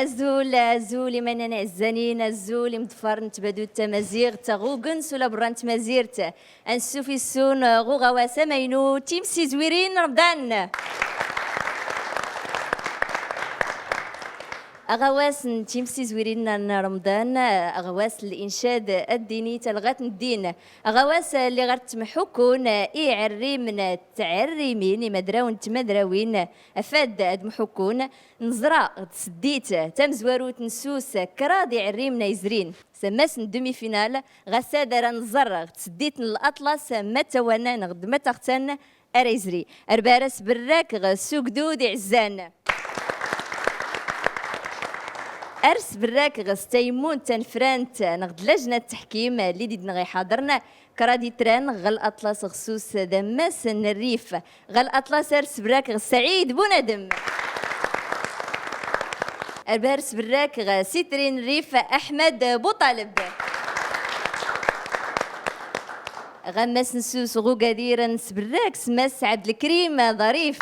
أزول أزول مننا الزنين أزول مدفر نتبادو التمازيغ تغوغن سولا برانت مازيرت أنسوفي السون غوغا واسمينو تيمسي زويرين رمضان أغواس تيمسي زويرين رمضان أغواس الإنشاد الديني تلغات الدين أغواس اللي غرت محوكون إيعري من تعريمين مدراون تمدراوين أفاد أد محوكون نزرا تسديت تمزوارو تنسوس كرادي عريمنا يزرين سماس دومي فينال غسادة نزر تسديت الأطلس متوانا نغد متختن أريزري أربارس براك غسوق دودي عزان أرس براك غستيمون تنفرانت نغد لجنة التحكيم اللي ديدنا غي حاضرنا كرادي تران غل أطلس خصوص دماس الريف غل أطلس أرس براك غسعيد بوندم أرس براك غسيترين ريف أحمد بوطالب غماس نسوس غو قدير سبراك سماس عبد الكريم ظريف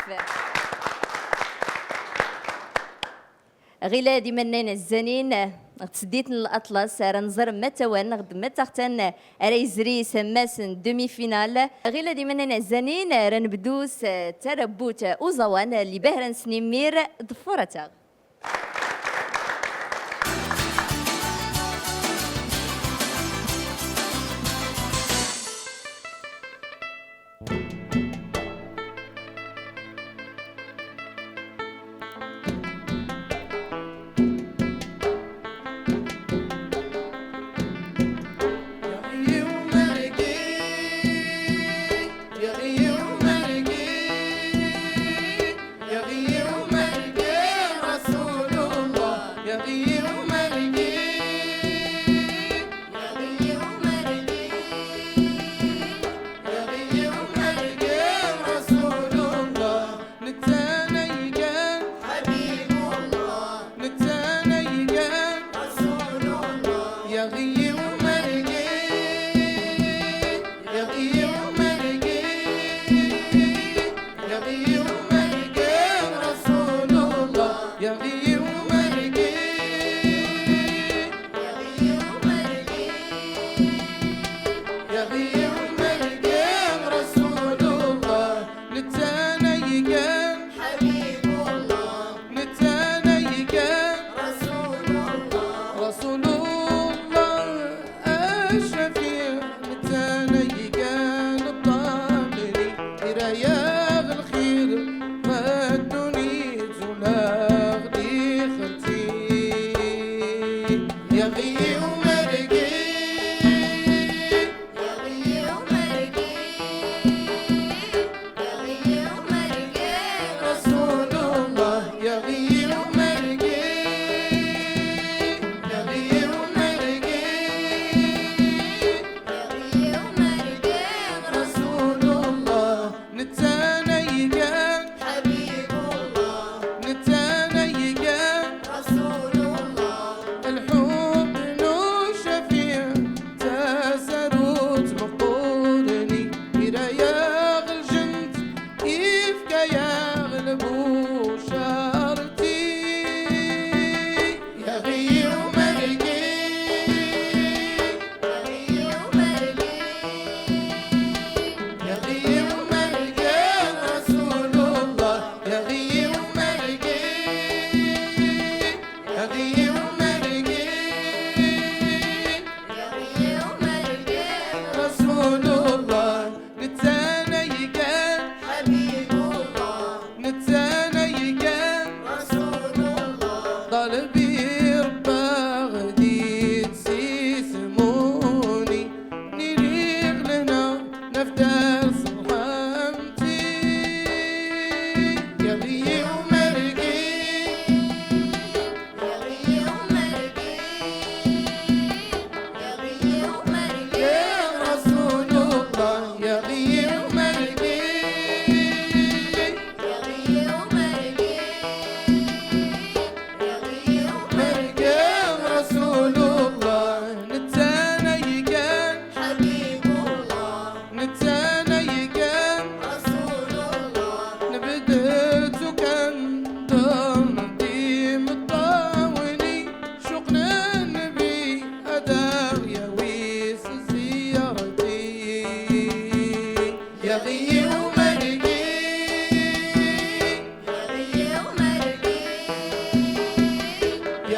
غيلادي منين الزنين تسديت الأطلس رنزر متوان غد متختن ريزري سماس دومي فينال غيلادي منين الزنين رنبدوس تربوت أوزوان اللي بهرن سنيمير ضفورتها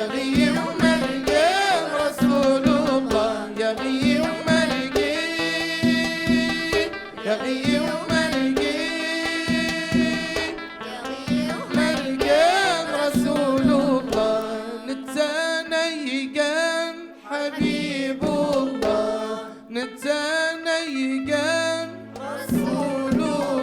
غيوم القيم رسول الله يا غيوم القيم يا غيوم القيم رسول الله نتنيقن حبيب الله نتنيقن رسول الله.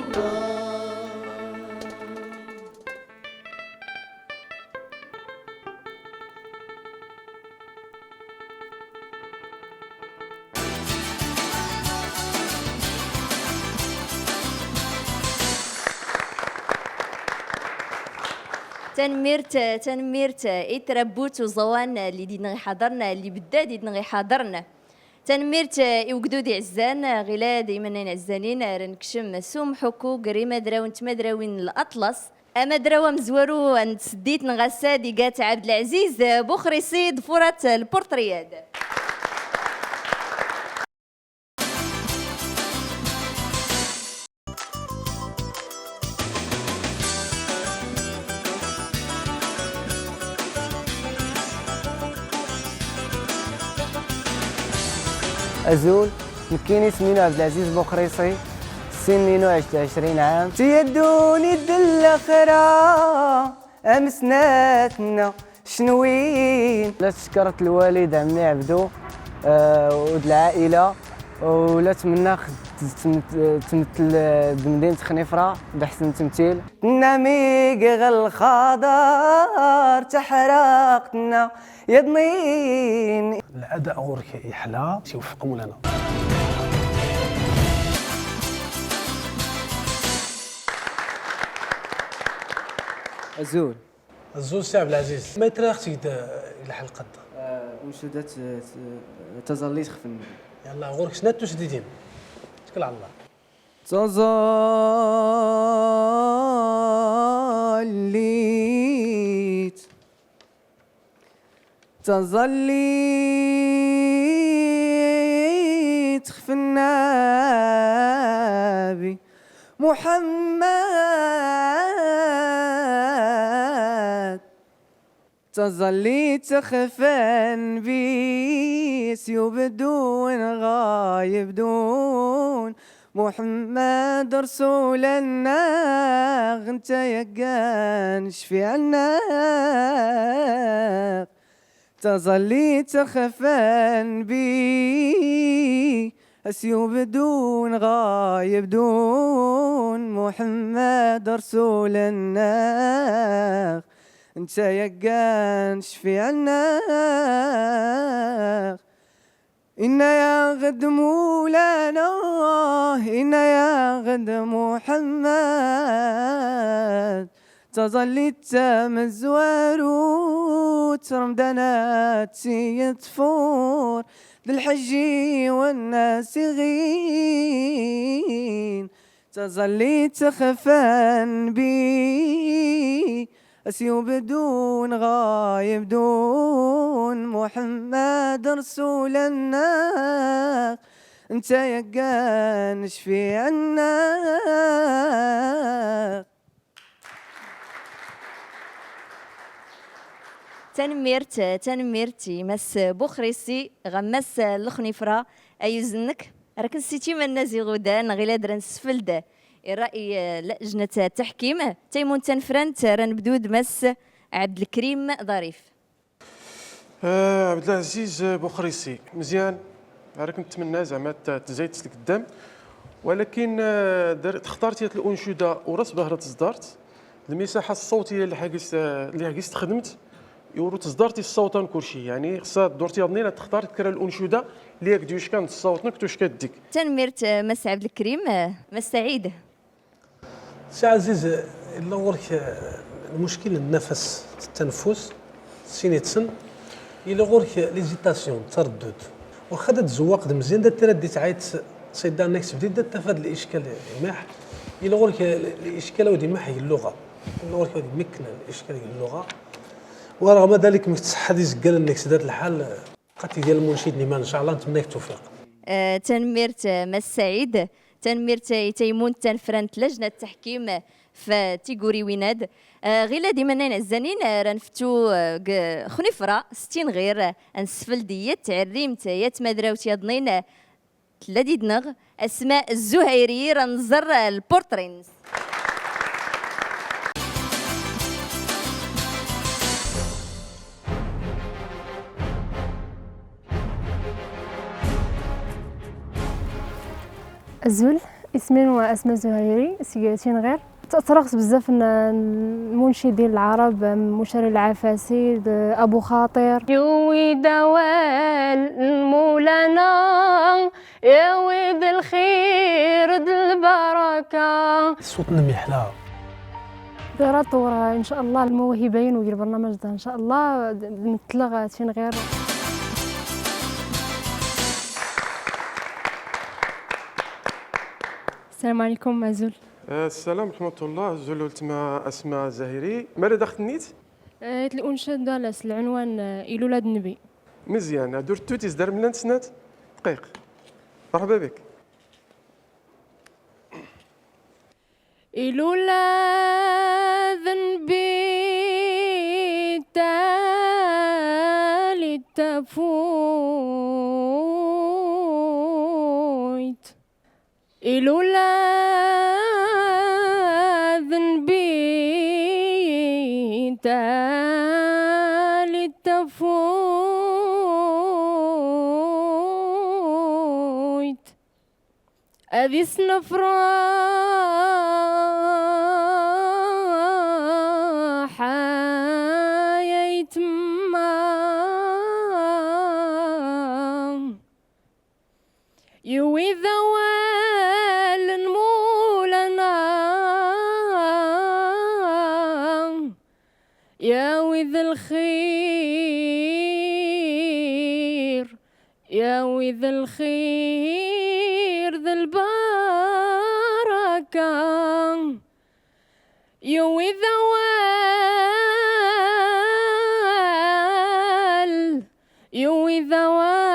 تنميرت يتربوت وزوان اللي دينا حضرنا اللي بدا دينا حاضرنا تنميرت يوجدودي عزان غلا ديما عزانين رنكشم سوم حكو قريمة دراون تمدراوين الأطلس أما دراوة مزورو أن سديت نغسا ديقات عبد العزيز بوخريسي ضفورة البورترياد. أزول مكيني سمينو عبد العزيز بوخريصي سنينو 20 عام تيدوني الدلخرة أمسناتنا شنوين لا تشكرت الوالد عمي عبدو ود العائلة ولا تمنى تمثل بمدينة خنيفرة بأحسن تمثيل نميق الخضار تحرقتنا يا ضنين الاداء غورك يحلى تيوفقوا لنا. أزول سي عبد العزيز ما يتراختي الى حلقه وشدت تظليت خفن يلا غورك شنو تشديدين تكل على الله تظليت خف النبي محمد تظليت خفن بيس يبدون غايب دون محمد رسول الناغ انت يقان شفي عنا تظليت خفن بي أسيو بدون غايب دون محمد رسول الناغ انت يقان شفي عنا إن يا غد مولانا إن يا غد محمد تظليت مزوار رمضانات يطفور للحج والناس غين تظليت خفان بي أسيو بدون غايب دون محمد رسول الناق انت يقان شفي عنا. تنميرتي مس بوخريسي غمس الخنيفرة أيوزنك ركزتي من نازي غودان غيلا درن سفلد الرأي لجنة التحكيم تيمون تنفرنت رنبدود مس عبد الكريم ظريف. عبد العزيز بوخريسي مزيان راك نتمنى زعما تزايد لك قدام ولكن اختارتي هذه الانشوده وراس بهره تصدرت المساحه الصوتيه اللي حاجز خدمت يورو تصدرتي الصوت كلشي يعني خصها دورتي هضنينا تختار تكرا الانشوده اللي كدوش كان الصوت نكتوش كديك تنميرت مس عبد الكريم مس سعيد. سي عزيز الا غورك المشكل النفس التنفس سينيتسن الا غورك ليزيتاسيون التردد واخا تزوق مزيان تردي تعيط صيدا نكس بديت تفاد الاشكال يماح الا غورك الاشكال ودي ما هي اللغه الا غورك ودي مكنه الاشكال ديال اللغه ورغم ذلك متصحى دي زقال النكس ذات الحال قاتي ديال المنشد نيمان ان شاء الله نتمنى التوفيق. تنميرت مس سعيد تنميرت تيمون تنفرنت لجنه التحكيم فتيغوري ويناد غير ديما نعزانين رنفتو خنفرة 60 غير انسفل ديت تعريم تايات مدراوتي ضنين تلادي دنغ اسماء الزهيري رنزر البورترينز. الزول اسمين واسماء زهيري سيجاتين غير تأثرت بزاف المنشدين العرب مشاري العفاسي ابو خاطر يوي دوال مولانا يا ويد الخير د البركه الصوت نمي حلا غير طور ان شاء الله الموهبين ويجي البرنامج ده ان شاء الله نتلغى شين غير. السلام عليكم أزول. السلام ورحمة الله. زلولت مع أسماء الزهيري. ماذا دخلت نيت؟ الأنشاد دالاس العنوان إلولاد النبي. مزيان. درت توتيس دار ملان سنات دقيق. مرحبا بك. إلولاد النبي تالي تفويت إلولا ذنبي تالي تفويت أذي سنفرة حيايت ما يوي ذوال مولنا يا وذ الخير يا وذ الخير ذا البركة يوي ذوال يوي ذوال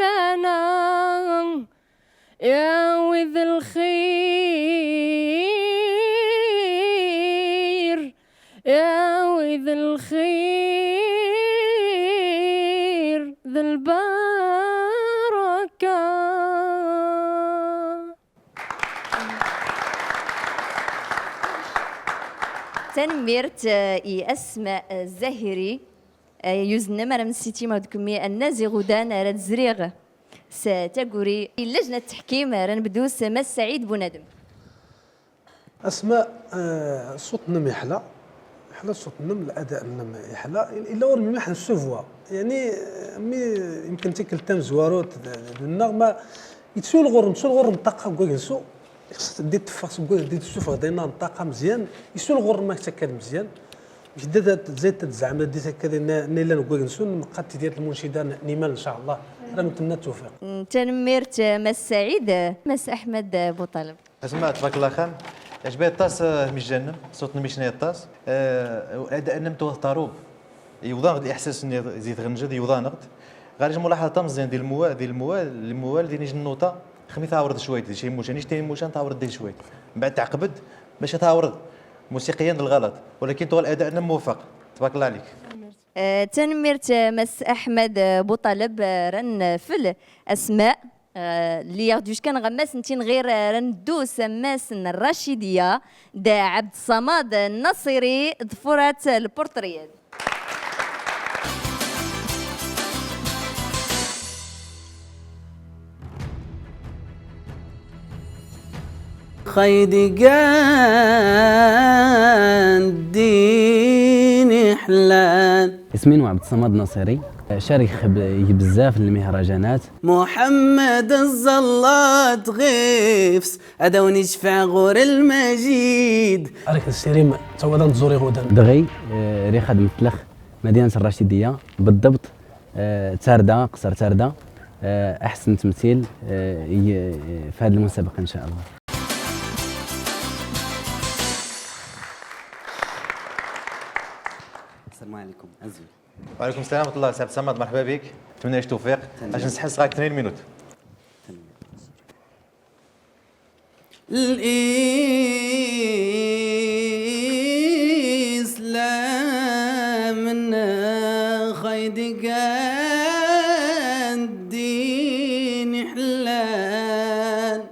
مولانا يا وذ الخير يا وذ الخير ذا البركة. تنميرت اسماء الزهري يوزن مرة من السيتي مودكمي النازي غدان راد زريغ ستاكوري لجنة التحكيم رنبدوس مس سعيد بونادم. اسماء صوت نم يحلى صوت نم الاداء نم يحلى الا ور ما حنا سوفوا يعني مي يمكن تيك التام زواروت النغمه يتسول غور نطاقه كوكنسو خصك دير تفاص دير تشوف غدينا نطاقه مزيان يسول غور ما تكاد مزيان باش زيد زعما ديت هكا نيلا كوكنسو نقات ديال المنشده نيمال ان شاء الله راه نتمنى التوفيق. تنميرت مس سعيد مس احمد بوطالب. اسماء تبارك الله خان عجبني الطاس مجنن صوت نمشي الطاس الاداء نم توضروب يوضان الاحساس اني زيد غنجد يوضان غير ملاحظه مزيان ديال الموال ديال نجي النوطه خمي تعورض شويه دي شي موشان نشتي موشان تعورض ديال شويه من بعد تعقبد باش تعورض موسيقيا الغلط ولكن طول الاداء نم موفق تبارك الله عليك. تنميرت مس احمد بوطالب رن فل اسماء اللي ياخدوش كان غماس نتين غير رندوس ماس الرشيديه دا عبد الصمد النصيري ظفرات البورتريات. خيدي قانديني حلال. اسمي عبد الصمد نصيري شارك بزاف المهرجانات. محمد الزلاط غيفس ادوني شفع غور المجيد. عليك السيريم توضا تزوري غدا دغي ري خدمت لخ مدينه الرشيديه بالضبط تارده قصر تارده احسن تمثيل في هذه المسابقه ان شاء الله. السلام عليكم أزول. وعليكم السلام ورحمه الله. سي عبد الصمد مرحبا بك نتمنى لك التوفيق باش نسحس غاك 2 مينوت. الإسلام خيدك الدين حلال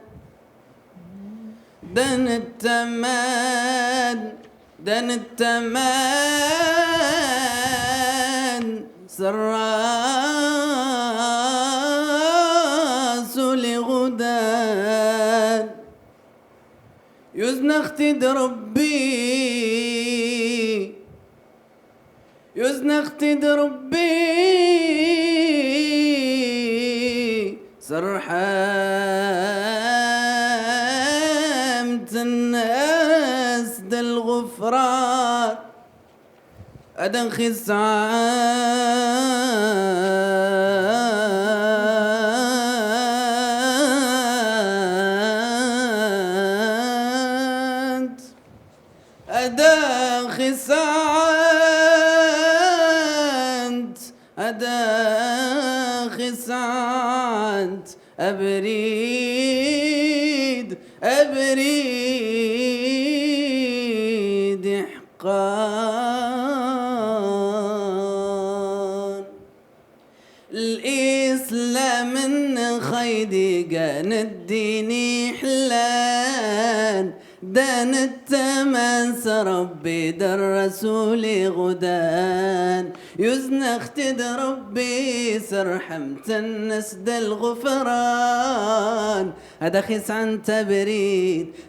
دن التمان سراس لغدان يزن اختد ربي سرحمت الناس دا الغفران أدن خسعان أدن خسعان أبريد حقان الإسلام من خيدي كان الدين حلان دان التماس ربي در رسولي غدان يزن اختد ربي سرحمت النسد الغفران هذا خس عن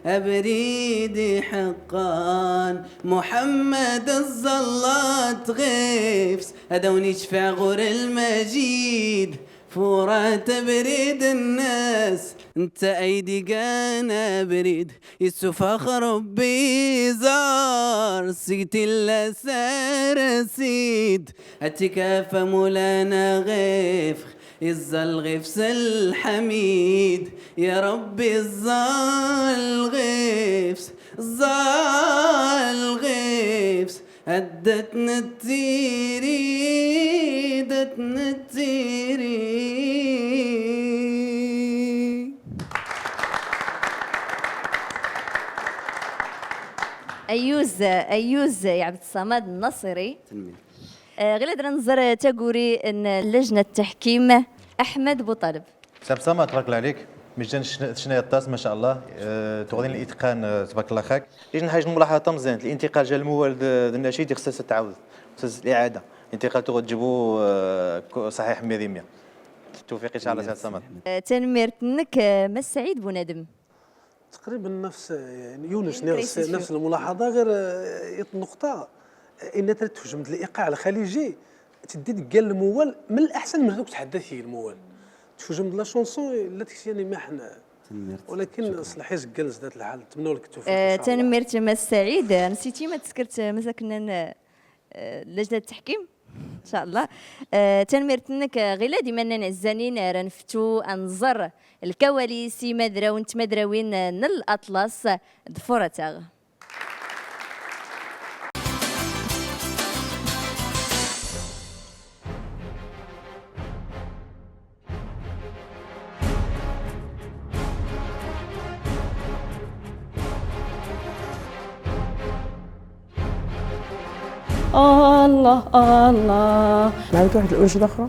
أبريد حقان محمد الزلات غيفس هذا ونشفع غور المجيد فورا تبريد الناس انت ايدي كان بريد يسوف ربي زار سيت الا سار سيد اتكاف مولانا غيف الزل غفس الحميد يا ربي الزل غفس هدتنا التيري دتنا التيري. أيوز يا عبد الصمد النصري غير درا نظر تقوري ان لجنة التحكيم أحمد بوطالب ساب سما تبارك الله عليك مجان شنايا الطاس ما شاء الله تغنين الاتقان تبارك الله خاك يجي حاجه ملاحظه مزيان الانتقال ديال الموالد النشيد خصها تعاود خصها الاعاده الانتقال تغتجبو صحيح 100% التوفيق ان شاء الله سي سما تنميرتنك ما سعيد بنادم تقريبا نفس يعني يونس نفس الملاحظه غير النقطه ان تتهجم الايقاع الخليجي تدي قال الموال من الاحسن من هذوك تحدثي الموال تفوجم لا شونسون التي يعني ما حنا ولكن صلحي زكال زدات الحال نتمنوا لك التوفيق تنميرت ما السعيد نسيتي ما تذكرت مازال كنا لجنه التحكيم ان شاء الله تنميرتنك غير ديما نعزانين رنفتو انظر الكواليس مدراون تمدراوين الاطلس ضفورتاغ الله الله لعبت واحد الأنشطة أخرى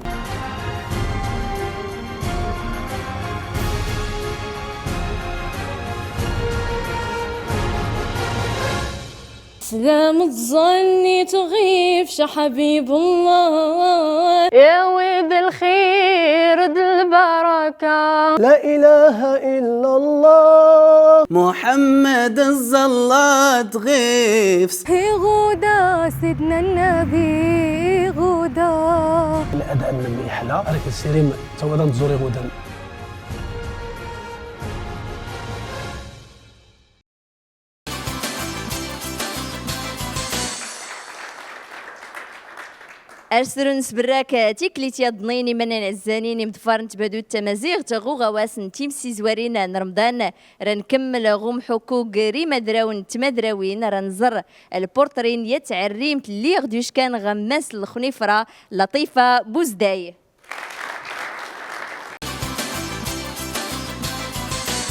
سلام الظن تغيفش حبيب الله يا ود الخير ود البركة لا إله إلا الله محمد الزلات غيفس هي غودا سيدنا النبي غودا الاداء النمي يحلى راك السيريم تودا تزوري غدا أرسلون سبراك تيكليت يا ضنيني من الزانيني مدفار نتبادو التمازيغ تغو غواسن تيمسي زوارين رمضان رنكمل غوم حقوق ريما دراون تمدراوين رنزر البورترين يتعريم تليغ دوش كان غماس الخنيفرة لطيفة بوزداي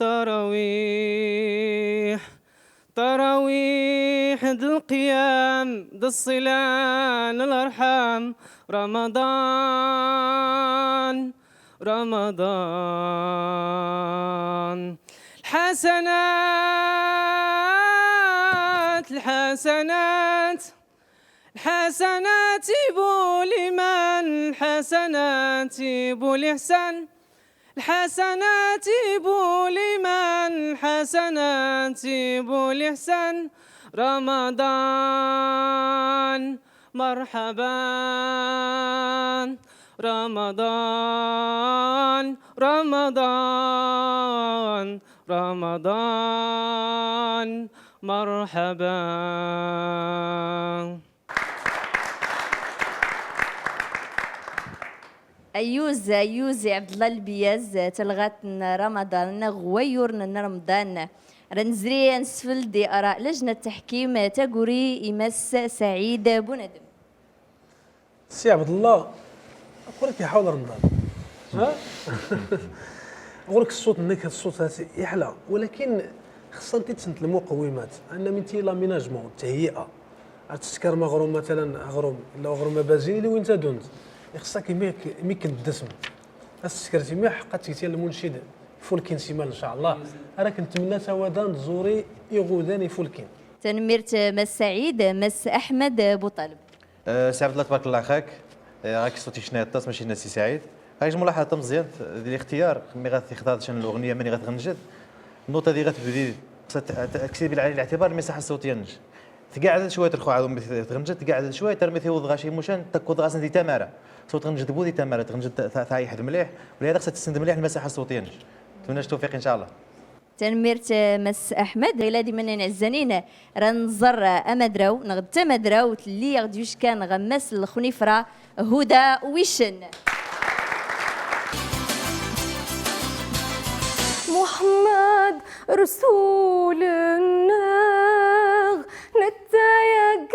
التراويح تراويح القيام ذا الصلان الأرحام رمضان رمضان الحسنات الحسنات الحسنات يبو لمن الحسنات يبو الإحسان الحسنات يبو لمن الحسنات يبو الإحسان رمضان مرحبا رمضان رمضان رمضان مرحبا. أيوز عبد الله البياز تلغات رمضان غويور رمضان رنزري نسفل دي آراء لجنة التحكيم تقوري إمس سعيد بوندم. سي عبد الله أقول لك يحاول رمضان ها أقول لك الصوت النكهة الصوت هذا يحلى ولكن خصنا تتسنت المقومات أن من تي لاميناجمون التهيئة تسكر مغروم مثلا غروم لا غروم بازين اللي وين تدونت خصك ميك الدسم السكرتي ما حقت تي المنشد فولكين سيمال ان شاء الله انا كنتمنى توادان زوري يغوداني فولكين تنميرت مس سعيد مس احمد بوطالب. سي عبد الله تبارك الله خاك راك صوتي شنو الطاس ماشي ناسي سعيد هاي ملاحظه مزيان ديال الاختيار ملي غتختار شنو الاغنيه ملي غتغنجد النوطه اللي غتبدي تكسبي على الاعتبار المساحه الصوتيه نج تقعد شويه ترخو عاد تغنجد تقعد شويه ترمي ثي وضغا شي موشان تكود غاس دي تماره صوت تغنجد بودي تماره تغنجد ثاي حد مليح ولهذا خصها تسند مليح المساحه الصوتيه نج نتمنى التوفيق ان شاء الله. تنميرت مس احمد غيلا ديما نعزانين رنزر امدراو نغد مدراو اللي غديوش كان غمس الخنيفره هدى ويشن. محمد رسول الناغ نتايا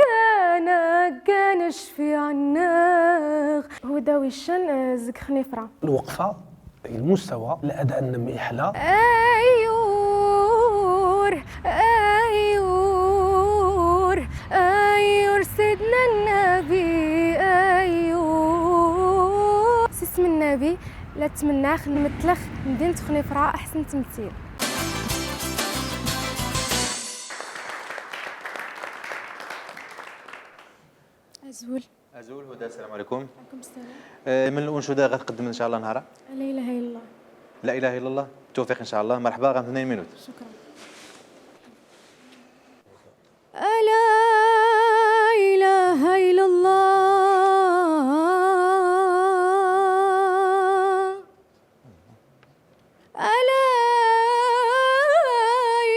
كان شفي عناغ هدى ويشن زك خنيفره الوقفه المستوى الاداء النمي يحلى. ايور سيدنا النبي ايور اسم النبي لا تمناخ نمتلخ مدينة خنيفرة احسن تمثيل. أزول هدى السلام عليكم. عليكم السلام. من الأنشودة غتقدم إن شاء الله نهارا لا إله إلا الله. لا إله إلا الله التوفيق إن شاء الله. مرحبا غنم 2 مينوت. شكرا. لا إله إلا الله لا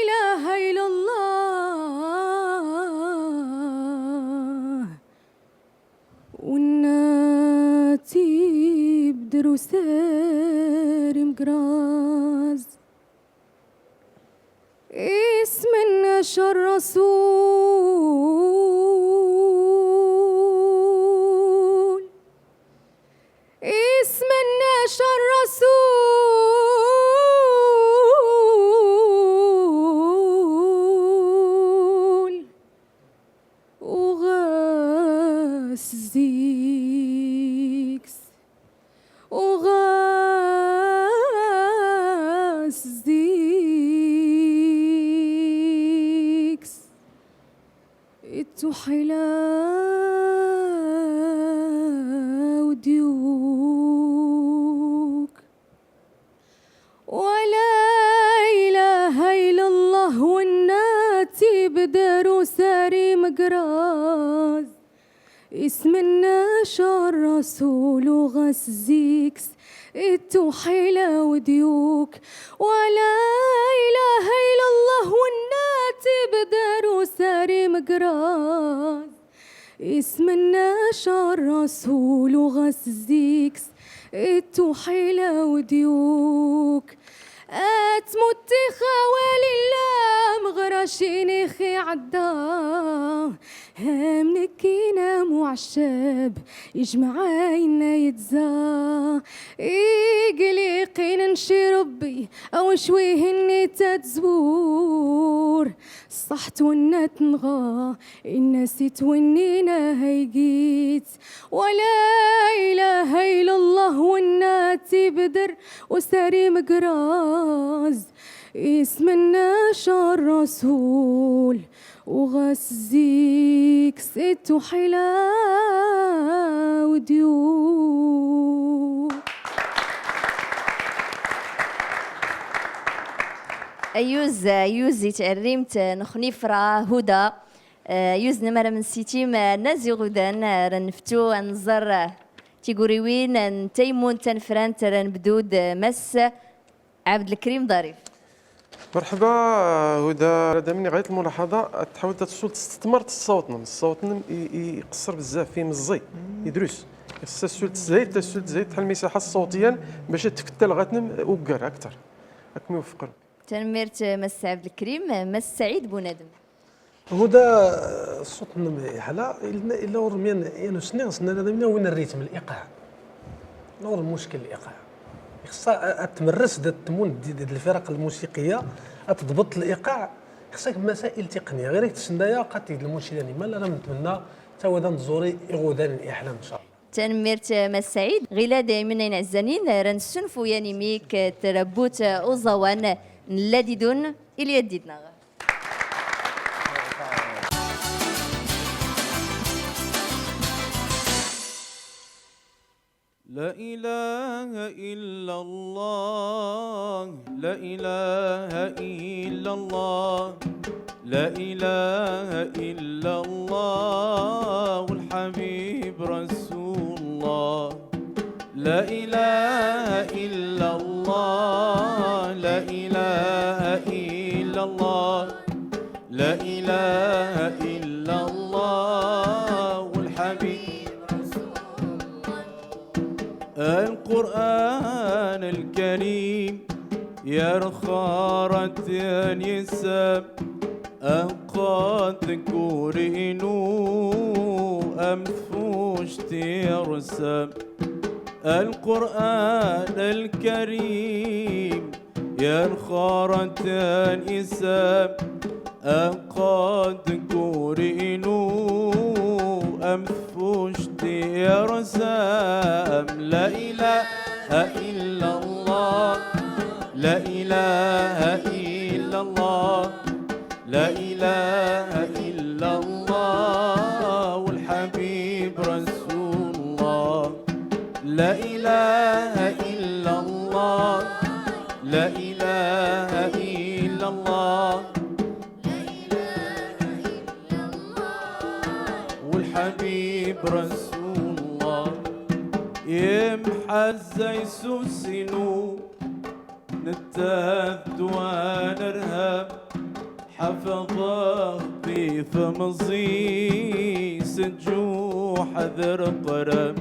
إله إلا الله والناتي بدرو ساري مقراز اسم النشر الرسول اسم النشر الرسول وغاس زيكس وغاس زيكس التحلا وديوك ولا إله إلا الله والناتي بدرو ساري مقراز اسم النشر رسول وغاس زيكس التحلا وديوك ولا إله إلا الله والناتي بدرو ساري مقراز اسم النشر رسول وغاس زيكس التحلا وديوك أتمت خوالي الله مغراشيني خي عدا همنكينا معشب يجمع عينا يتزا يقلي يقين نشي ربي أو شويه إني تتزور صحت ونا تنغى النسيت ونينا هيجيت ولا إله إلا الله ونا تبدر وساري مقراز اسم الناشر الرسول وغسيك ست حلا وديو. يوز تعريمت نخني فرا هدى يوز نمر من سيتيم نازي غدان رنفتو نزر تيقوريوين نتيمون تنفران ترنبدود مس عبد الكريم ظريف. مرحبا هدى. دامني غاية الملاحظة تحاول تسول تستثمر الصوت يقصر بزاف فيه مزي يدرس خصها السول تزايد بحال المساحة الصوتية باش تفتل غاتنم وكار أكثر راك موفق. تنميرت مس عبد الكريم مس سعيد بونادم. هدى الصوت حلا الا ورميان يعني سنين دامنا وين الريتم الايقاع نور المشكل الايقاع خصها تمرس التمون ديال الفرق الموسيقيه تضبط الايقاع خصك مسائل تقنيه غير تسنايا قاتل المنشداني ما انا نتمنى تا هذا نزوري يغودان الاحلام ان شاء الله. تنميرت مس سعيد غيلا دائما ينعزانين رنسنفو يعني ميك تربوت اوزوان نلادي دون اليديدنا. لا إله إلا الله لا إله إلا الله لا إله إلا الله والحبيب رسول الله لا إله إلا الله لا إله إلا الله لا إله إلا الله والحبيب القرآن الكريم يرخارة يساب أنقاد كورينو أمفوش تيرسب القرآن الكريم يرخارة يساب أنقاد كورينو أمفوش تيرسب لا إله إلا الله لا إله إلا الله لا إله إلا الله والحبيب رسول الله لا إله إلا الله لا إله إلا الله والحبيب رسول الله يمحز يسوسنو نتاث ونرهب حفظه في فمزي سجوح ذر قرب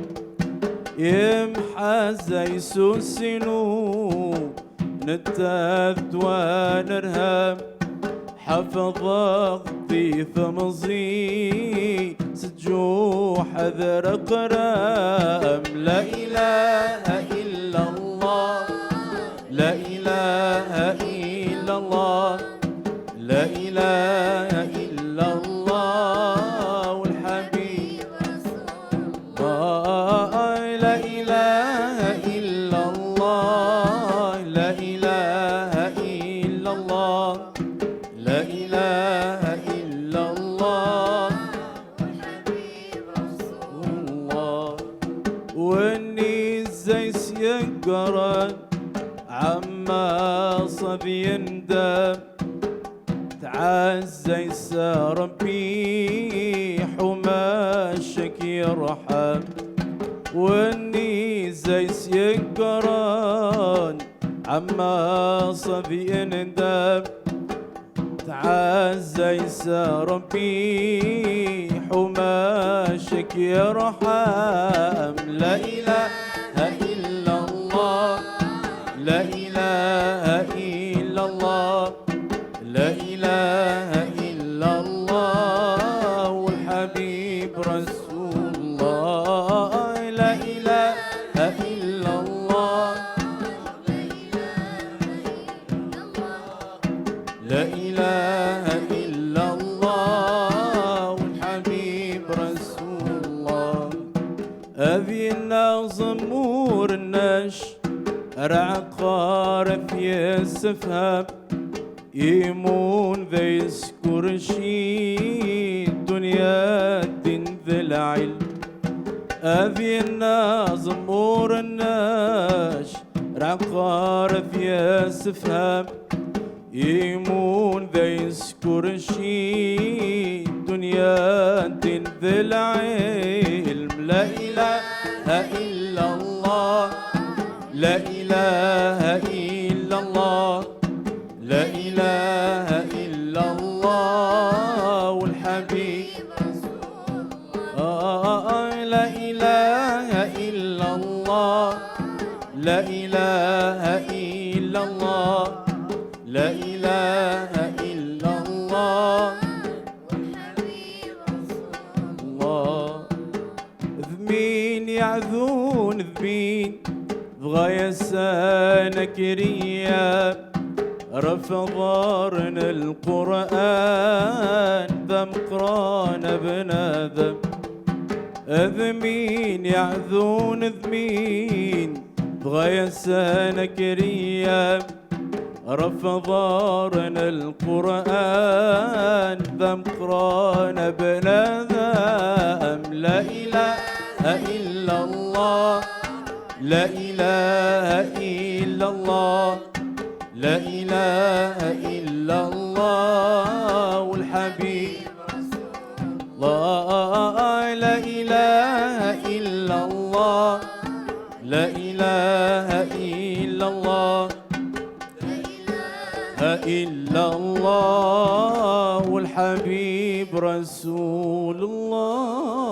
يمحز يسوسنو نتاث ونرهب حفظه في فمزي سجوح ذر قرب لا إله إلا الله لا إله إلا الله لا إله إلا الله والحبيب لا إله إلا الله لا إله إلا الله لا إله إلا الله والحبيب رسول الله وإني زي سيقرن عما صبي يندم تعزي ربي حماشك يرحم واني زي سيقران عما صبي يندم تعزي ربي حماشك يرحم لا إله إلا الله لا إله إلا الله لا إله إلا الله والحبيب رسول الله لا إله إلا الله لا الناش رعقار في السفهام يمون ذا يسكر شي دنيا الدين ذي العلم أذي الناس زمور الناش رعقار في السفهام يمون ذا يسكر شي دنيا الدين ذي العلم لا إله إلا الله لا إله إلا الله لا إله إلا الله والحبيب لا إله إلا الله لا إله إلا الله لا إله إلا الله الله ذمين يعذون ذمين بغاية سانكرية رفضارن القرآن ذم قران بنادم ذمين يعذون ذمين بغاية سانكرية رفضارن القرآن ذم قران بنادم لا إله إلا الله لا إله إلا الله لا إله إلا الله والحبيب الله لا إله إلا الله لا إله إلا الله إلا الله والحبيب رسول الله.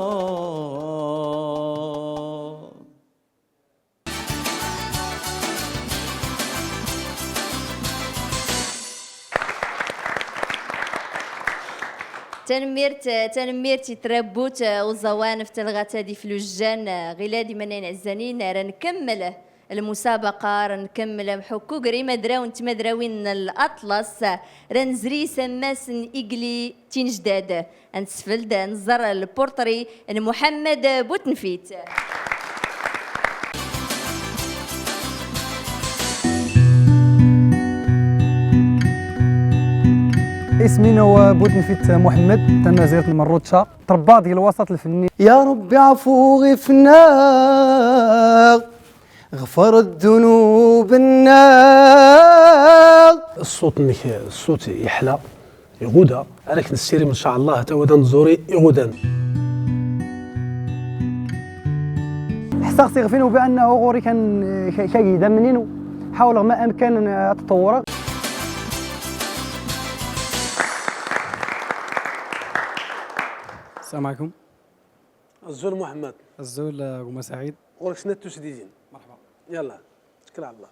تنميرتي تربوت وزوانف تلغات هادي في لجان غلادي منين عزانين راه نكمل المسابقة راه نكمل محكو قريمة دراون تمدراوين الأطلس راه نزري سماس إقلي تين جداد نسفلد نزر البورتري محمد بوتنفيت. اسمي هو بوتنفيت محمد تنازيرة المروتشة تربى ديال الوسط الفني. يا ربي عفو غفنا غفر الذنوب النار. الصوت يحلى يغودا عليك نسيري ان شاء الله تودا نزوري يغودان حسا خصي غفينو بانه غوري كان كيدا منين حاول ما امكن التطور. السلام عليكم. الزول محمد. الزول غوما سعيد. ورك سنتو سديدين. مرحبا. يلا اتكل على الله.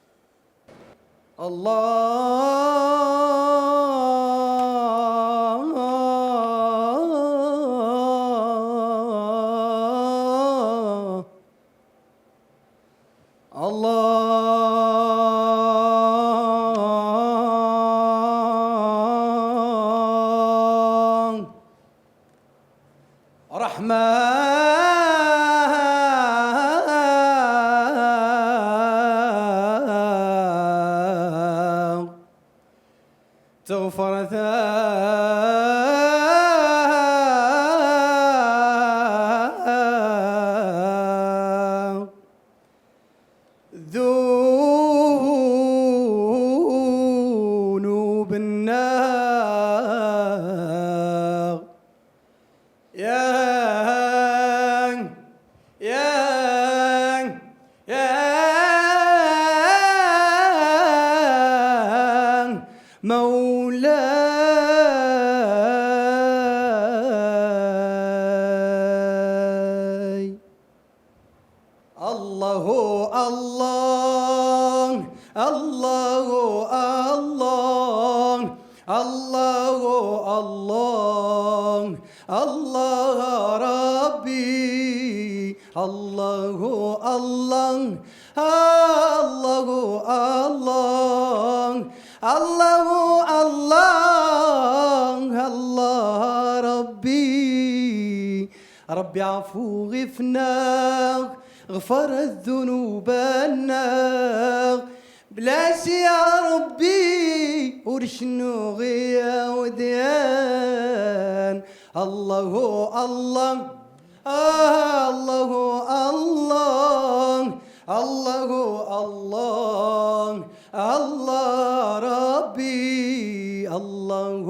تغفر ذنوب النار مولاي. الله الله الله الله الله الله الله ربي الله الله الله الله الله الله الله ربي ربي عفو غفنا غفر الذنوب الناغ بلاش يا ربي ورشنو غيا وديان الله الله الله الله الله الله الله ربي الله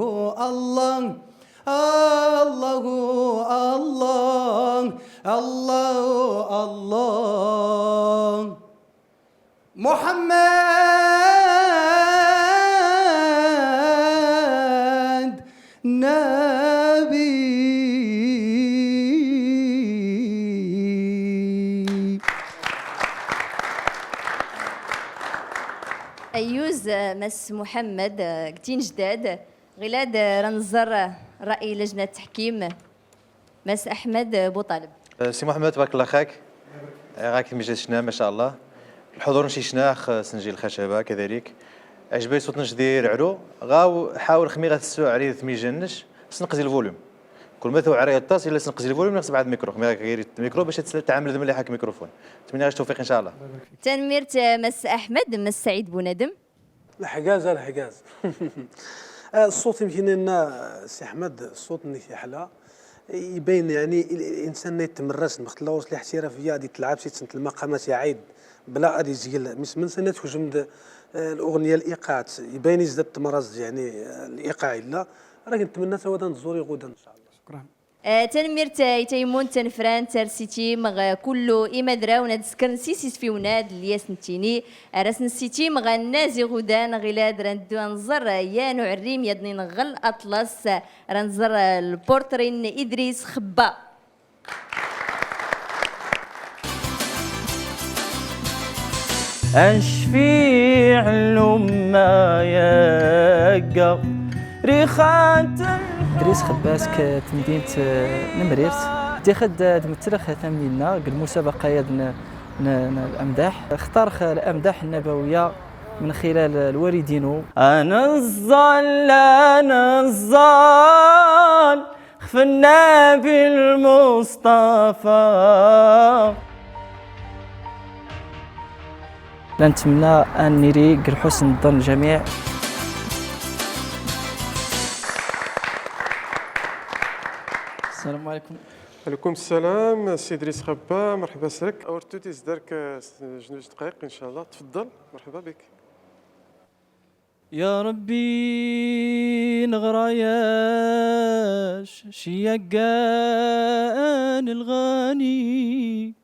الله الله الله الله الله محمد نبي. أيوز مس محمد قتين جداد غلاد رنزر رأي لجنة التحكيم مس أحمد بوطالب. سي محمد تبارك الله خاك راك مجد شنا ما شاء الله الحضور نشي شنا سنجي الخشبه كذلك عجبي صوت نجدير عرو غاو حاول خميغه السوع عريض ميجنش سنقزي الفوليوم كل ما ثو عري الطاس الا سنقزي الفوليوم نقص بعد الميكرو خميغه غير الميكرو باش تعامل مليح هاك الميكروفون. نتمنى لك التوفيق ان شاء الله. تنميرت مس أحمد مس سعيد بوندم. الحجاز الحجاز. الصوت يمكن ان سي احمد الصوت اللي يحلى يبين يعني الانسان يتمرس مختلوص الاحترافيه غادي تلعب سنه المقامات يعيد بلا غادي يزيل من سنه تهجم الاغنيه الايقاعات يبين يزداد التمرز يعني الايقاعي لا راه نتمنى تودا نزوري غدا ان شاء الله. شكرا. تنميرت يتيمون تنفران ترسيتي مغ كله إما دراونا دسكن سيسيس في وناد الياس نتيني راسن سيتي مغ النازي غدان غلاد راندو نزر يانو عريم يدني نغل أطلس رنزر البورترين إدريس خبا. أشفيع لما يقى ريخات إدريس خباسك تمدينة نمريرت تاخد دمترخ ثمينا المسابقة يد الأمداح اختار الأمداح النبوية من خلال الوالدين. أنا الظال خف النبي المصطفى نتمنى أن نري حسن الظن الجميع. السلام عليكم. عليكم السلام سي إدريس خبا مرحبا سك اورتو تيزدارك جوج دقائق ان شاء الله تفضل مرحبا بك. يا ربي نغراياش شيقان الغاني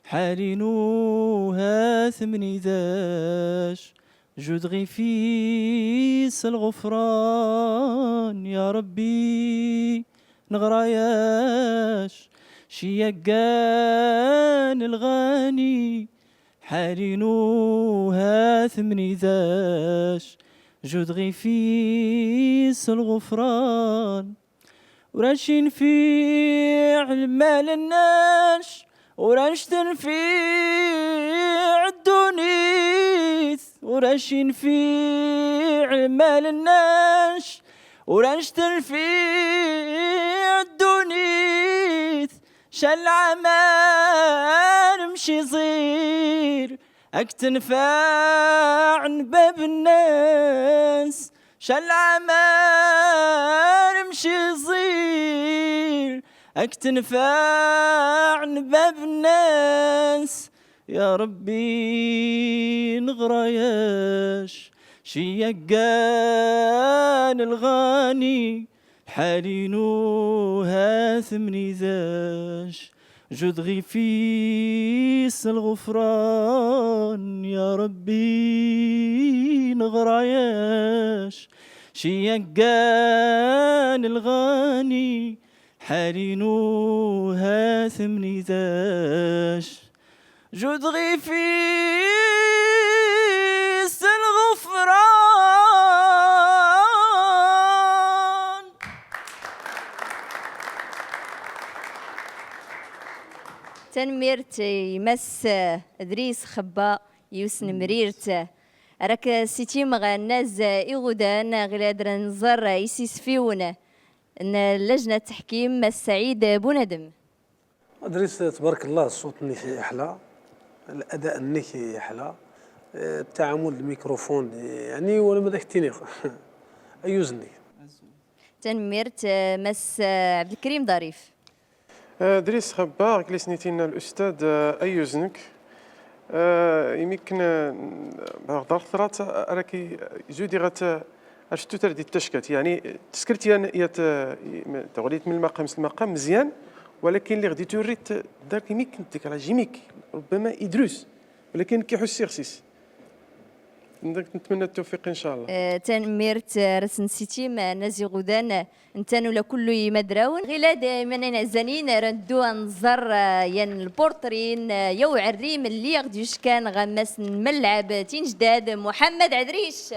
حالينو هاثمني ذاش جود غيفيس الغفران. يا ربي نغراياش شيقان الغاني حالينو هاثمني ذاش جود غيفيس الغفران. وراشين في المال الناش ورانش تنفيع الدونيث وراشين في المال الناش ورانش تنفيع الدونيث شال عمان مشي صغير اكتنفاع باب الناس شال عمان مشي صغير اكتنفاع باب الناس. يا ربي نغراياش شيقان الغاني حالينو هاثمني ذاش جود غيفيس الغفران. يا ربي نغراياش شيقان الغاني حالينو هاثمني ذاش جود غيفيس الغفران. تنميرت يمس إدريس خبا يوسن مريرت راك سيتي مغا الناس إغدان غلاد رنزر يسيس فيون لجنة تحكيم السعيد بوندم. إدريس تبارك الله الصوت اللي أحلى الاداء النكي يحلى، التعامل الميكروفون يعني ولا ما ذاك التينيق ايوزني. تنميرت مس عبد الكريم ظريف. دريس خبار كليسنيتينا الاستاذ ايوزنك يمكن بعض الثرات راكي زودي اشتو تردي التشكات يعني تسكرتي يات تغليت من المقام المقام مزيان، ولكن اللي غادي توريت دارك يمكن ديك راه جيميك ربما ادروس، ولكن كيحس سيرسيس. نتمنى التوفيق ان شاء الله. تنميرت رسن سيتي مع نازي غودان انتن ولا كله مدراون غلاد من عزانين ردو نزر ين البورترين يو عريم اللي غديوش كان غمس الملعب تين جداد محمد عدريش.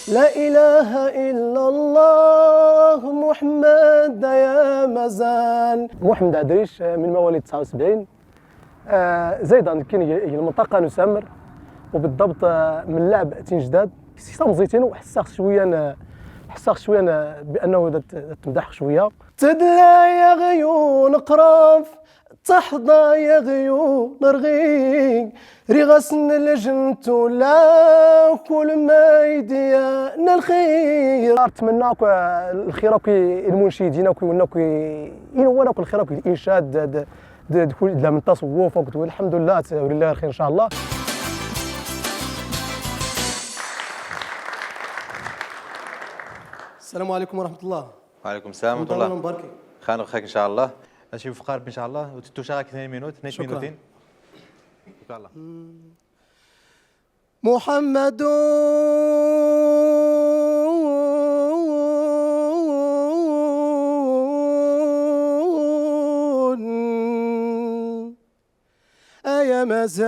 لا إله إلا الله محمد يا مزان. محمد عدريش من مواليد 79 زايد كاين المنطقة نسمر وبالضبط من لعب تنجداد سيستم زيتين وحساخ شوية بأنه تمدح شوية. تدلى يا غيون قراف تحظى يا غيون رغيق رغسن الجنت لا كل ما يديان الخير. نتمنى الخير المنشدين وناكو الخير الانشاد دخول من التصوف والحمد لله ولله الخير ان شاء الله. السلام عليكم ورحمة الله. وعليكم السلام ورحمة الله. مبارك. خير وخير ان شاء الله. ماشي فقار ان شاء الله وتتوشارك 2 مينوت 2 مينوتين. شكرا الله. محمد يا مزان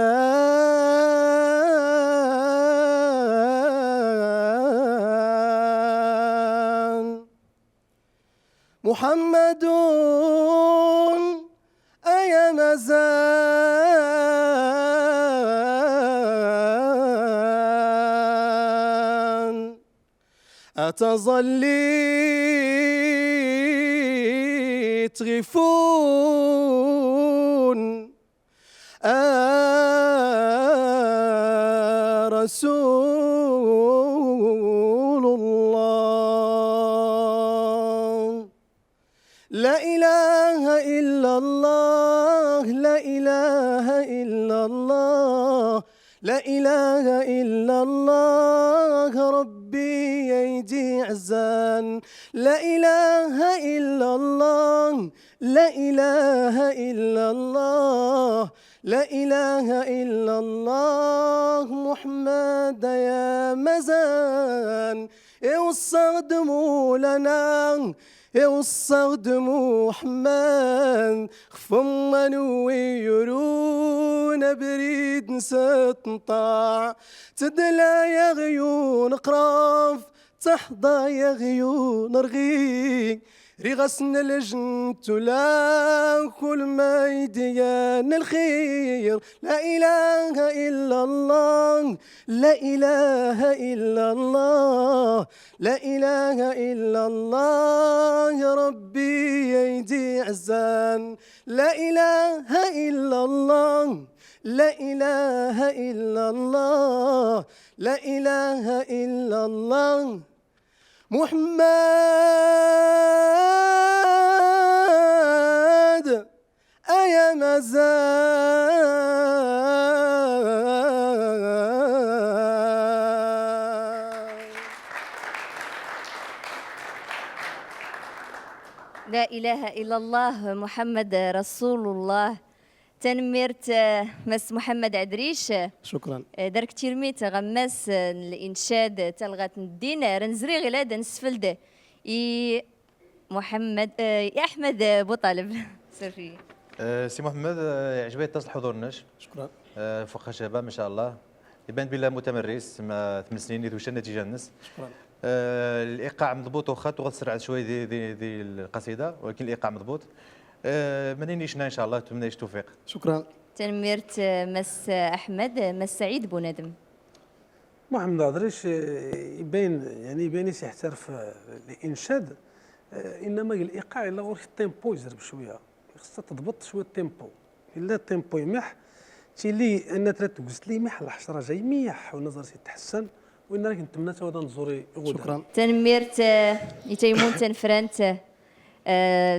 محمد يا مزان أتظلي تغفون رسول الله. لا إله إلا الله لا إله إلا الله لا إله إلا الله ربي يدي عزان. لا إله إلا الله لا إله إلا الله لا إله إلا الله محمد يا مزان. يوصدموا لنا يوصدموا محمد خفما ويرون بريد نستنطاع. تدلى يا غيون قراف تحظى يا غيون رغيق رغسن الجنت لا كل ما يديان الخير. لا إله إلا الله لا إله إلا الله لا إله إلا الله يا ربي يدي عزان. لا إله إلا الله لا إله إلا الله لا إله إلا الله محمد يا مزان. لا إله إلا الله محمد رسول الله. تنميرت مس محمد عدريش. شكرا. دارك تيرميت غماس الانشاد تلغات الدين رنزري غلاد نسفلد محمد يا احمد بوطالب سير سي محمد عجبني اتصل حضورناش. شكرا. فوق شباب ما شاء الله يبان بلا متمرس 8 سنين يدوش النتيجه الناس. شكرا. الايقاع مضبوط واخا تسرع شويه دي القصيده ولكن الايقاع مضبوط. مانينيشنا ان شاء الله نتمنى التوفيق. شكرا. تنميرت مس احمد مس سعيد بونادم. محمد عدريش يبين يحترف الانشاد، انما الايقاع الا غير التيمبو يزرب شويه خصها تضبط شويه التيمبو. الا التيمبو يمح تيلي ان ترتقست لي يمح الحشره جاي ميح والنظر تيتحسن وين راك نتمنى تا غدا نزوري غدا. شكرا. تنميرت يتيمون تنفرانت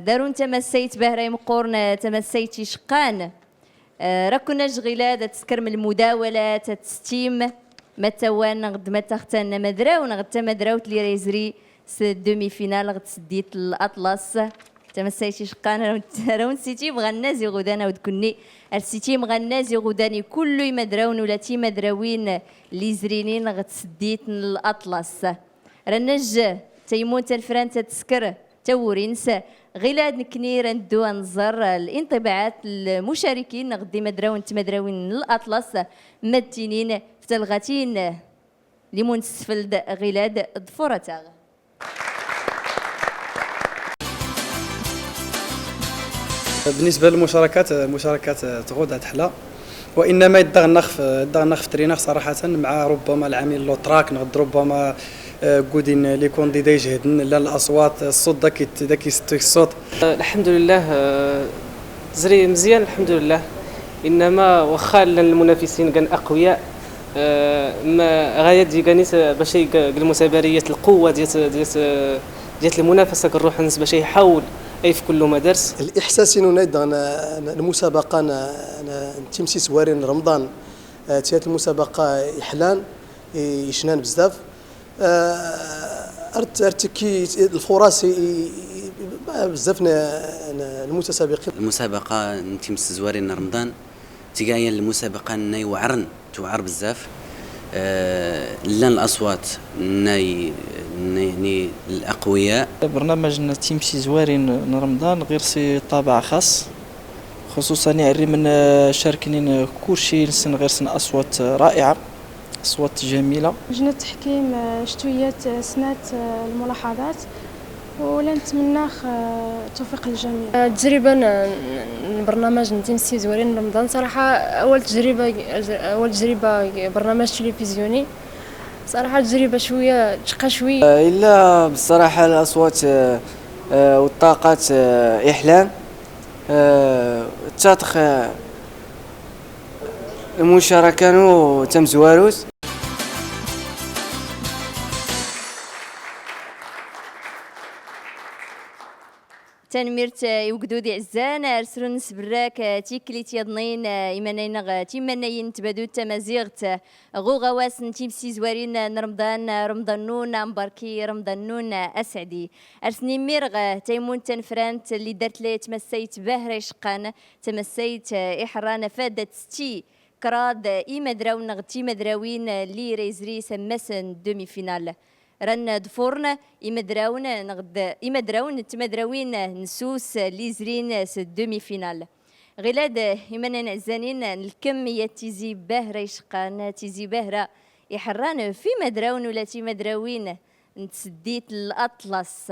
دارون تمسيت بهراي مقورن تمسيتي شقان راكونا غلاد تسكر من المداولات تستيم متوان غد متختن مدراو غد مدراوت لي ريزري دومي فينال غد سديت الاطلس تمسيتي شقان راون سيتي بغا الناس غدانا ودكني السيتي بغا الناس غداني كل مدراون ولا تي مدراوين لي زرينين غد سديت الاطلس رنج تيمون تنفران تسكر تورينس غيلاد نكني ندو نزر الانطباعات المشاركين غدي مدراون تمدراوين الاطلس مدتينين في تلغاتين ليمون سفلد غيلاد ضفورتاغ. بالنسبه للمشاركات تغود تحلى وانما يدغ النخف تريناغ صراحه مع ربما العامل لوتراك نغد ربما قودين لي كونديدا يجهدن لا الاصوات الصوت داك الصوت. الحمد لله زري مزيان الحمد لله، انما واخا المنافسين كان اقوياء ما غاية كانيت باش المتباريات القوه ديال المنافسه كنروح نس باش يحاول اي في كل مدارس. الاحساس انه المسابقه تمسي سوارين رمضان تيات المسابقه يحلان يشنان بزاف ارتكي الفرص بزاف المتسابقين. المسابقه تمس زوارين رمضان تيقايا المسابقه ناي توعر بزاف لان الاصوات ناي الاقوياء. برنامج تيمسي زوارين رمضان غير سي طابع خاص خصوصا يعري من شاركين كلشي لسن غير سن اصوات رائعه اصوات جميله. لجنة التحكيم شتويات سمعت الملاحظات ولا نتمنى التوفيق للجميع. تجربة برنامج تيمسي زوارين رمضان صراحة أول تجربة برنامج تلفزيوني صراحة تجربة شوية تشقى شوية. إلا بصراحة الأصوات والطاقات إحلام تاتخ المشاركة تم زواروس. تنميرت يوجدودي عزان ارسلون سبراك تيكليت يضنين ايمانين تيمانين تبادو تمازيغت غو غواس تيمسي زوارين رمضانون مباركي رمضانون اسعدي ارسني ميرغ تيمون تنفرانت اللي درت لي تمسيت باهري شقان تمسيت احران فادت ستي كراد مدراون غتي مدراوين لي ريزري سمسن دومي فينال رن دفورن يمدراون تمدراوين نسوس لي زرين دومي فينال غلاد يمنن عزانين الكمية تيزي باهرة يشقان تيزي باهرة يحران في مدراون ولا تمدراوين نتسديت الأطلس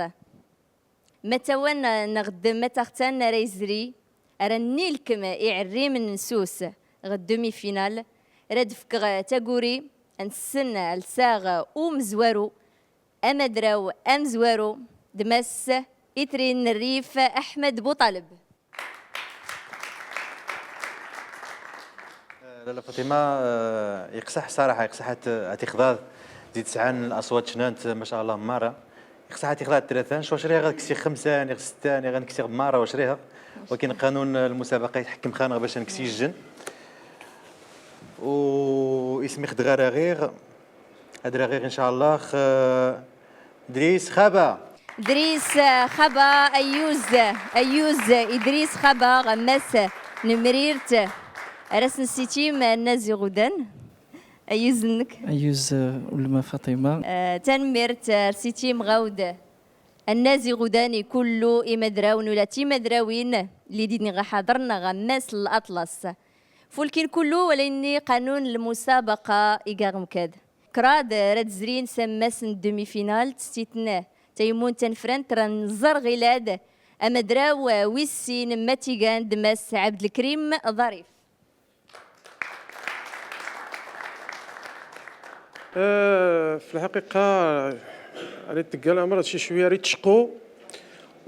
متوان نغد متختان ريزري رني الكم يعري من نسوس غد دومي فينال ردفك تاقوري نسن الساغ ومزوارو أمدراو أمزوارو دمس إترين الريف أحمد بوطالب. لاله فاطمه يقصح صراحه يقصح اعتقاد زيد سعان الاصوات شنانت ما شاء الله ماره يقصح اعتقاد ثلاثان شو شريها غتكسي خمسه يعني ستان يعني غنكسي ماره وشريها ولكن قانون المسابقه يتحكم خانه باش نكسي الجن واسمي خدغاره غير هذا غير ان شاء الله دريس خبا أيوز إدريس خبا غمس نمريرت رسن سيتيم الناس غدان أيوزنك ولما فاطمة تنمرت سيتيم غود الناس غداني كله إمدراون ولا تيمدراوين اللي ديني غحضرنا غماس الأطلس فولكين كله ولاني قانون المسابقة إيقاغ مكاد كراد راد زرين سماسن دومي فينال تستيتنا تيمون تنفرن ترنزر غلاد أمدراو ويسين ماتيغان دماس عبد الكريم ظريف. في الحقيقة ريت قال أمر شي شوية ريت تشقو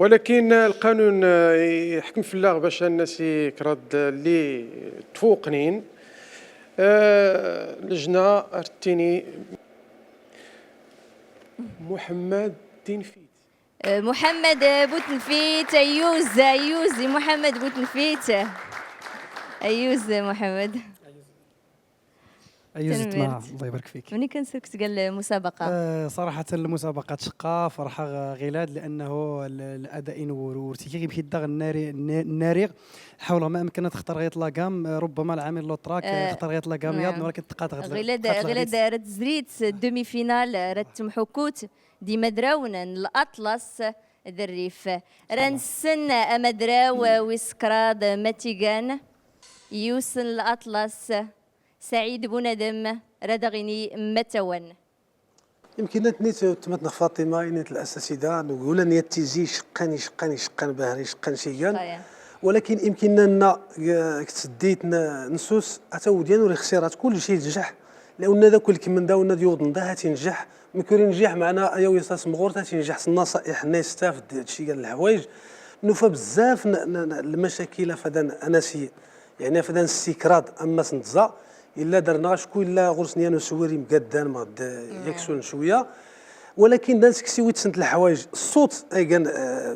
ولكن القانون يحكم في اللغة باش الناس يكراد اللي تفوقنين. لجنة ارتيني محمد تنفيت. محمد بوتنفيت. أيوز محمد بوتنفيت. أيوز محمد. أيوز تما الله يبارك فيك. ملي كنسرك قال المسابقة صراحة المسابقة شقة فرحة غلاد لأنه الأداء ورتيكي يمكن الدغ النارغ حول ما أمكن تختار غيط لاكام ربما العامل لوتراك اختار غيط لاكام ياض ولكن تقاط غلاد راه زريت دومي فينال راه تمحكوت دي مدراون الأطلس ذريف رنسن أمدراو ويسكراد ماتيغان يوسن الأطلس سعيد بوندم ردغني متون. يمكن نيت تمتنا فاطمه نيت الاساتذه نقول ان تيزي شقان باهري شقان شيان ولكن يمكننا تسديت نسوس اتوديان وريخسيرات كل شيء ينجح لان ذا كل كمن داونا ديوضن ده تنجح مكوري نجح معنا يا ويصاص مغور تنجح النصائح الناس تاف هادشي قال الحوايج نوفا بزاف المشاكل فدان اناسيه يعني فدان السكراد اما سنتزا الا درنا شكون الا غرسني انا سواري مقدان ما يكسون شويه ولكن دانسك سويت سنت الحوايج الصوت كان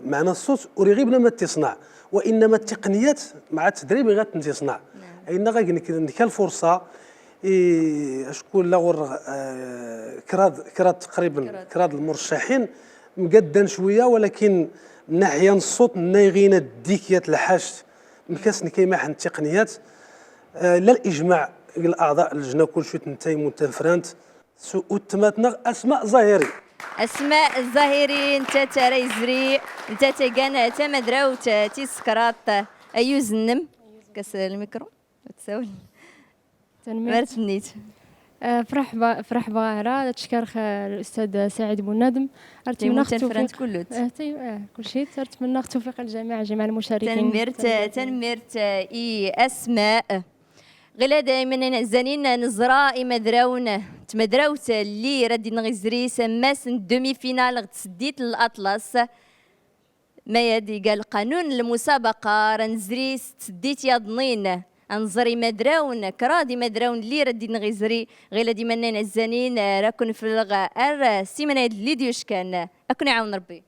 معنا الصوت وريغيبنا ما تصنع وانما التقنيات مع التدريب غتصنع اين غنك الفرصه شكون لا غور كراد تقريبا كراد المرشحين مقدان شويه ولكن من ناحيه الصوت نايغينا الديكيات الحاجت مكاسن كيما التقنيات لا الاجماع الاعضاء اللجنه كل شويه تنتهي متفرانت وتماتنا اسماء ظاهري انت ترى زري انت تيغان تمدراوت تيسكرات ايوزنم كاس الميكرو تساول مرتنيت فرح بغاهرة تشكر الأستاذ سعيد بوندم أتمنى التوفيق كل شيء أتمنى التوفيق للجميع جميع المشاركين تنمرت إي أسماء غلا دائما زانين نزرا مدراون تمدراوت اللي ردي نغزري سماس دومي فينال تسديت الأطلس ما يدي قال قانون المسابقة رنزري تسديت يا ضنين انظري مدراون كرادي مدراون اللي ردي نغزري غير دي منين الزانين راكن في الغار سيمنا اللي ديوش كان اكون عاون ربي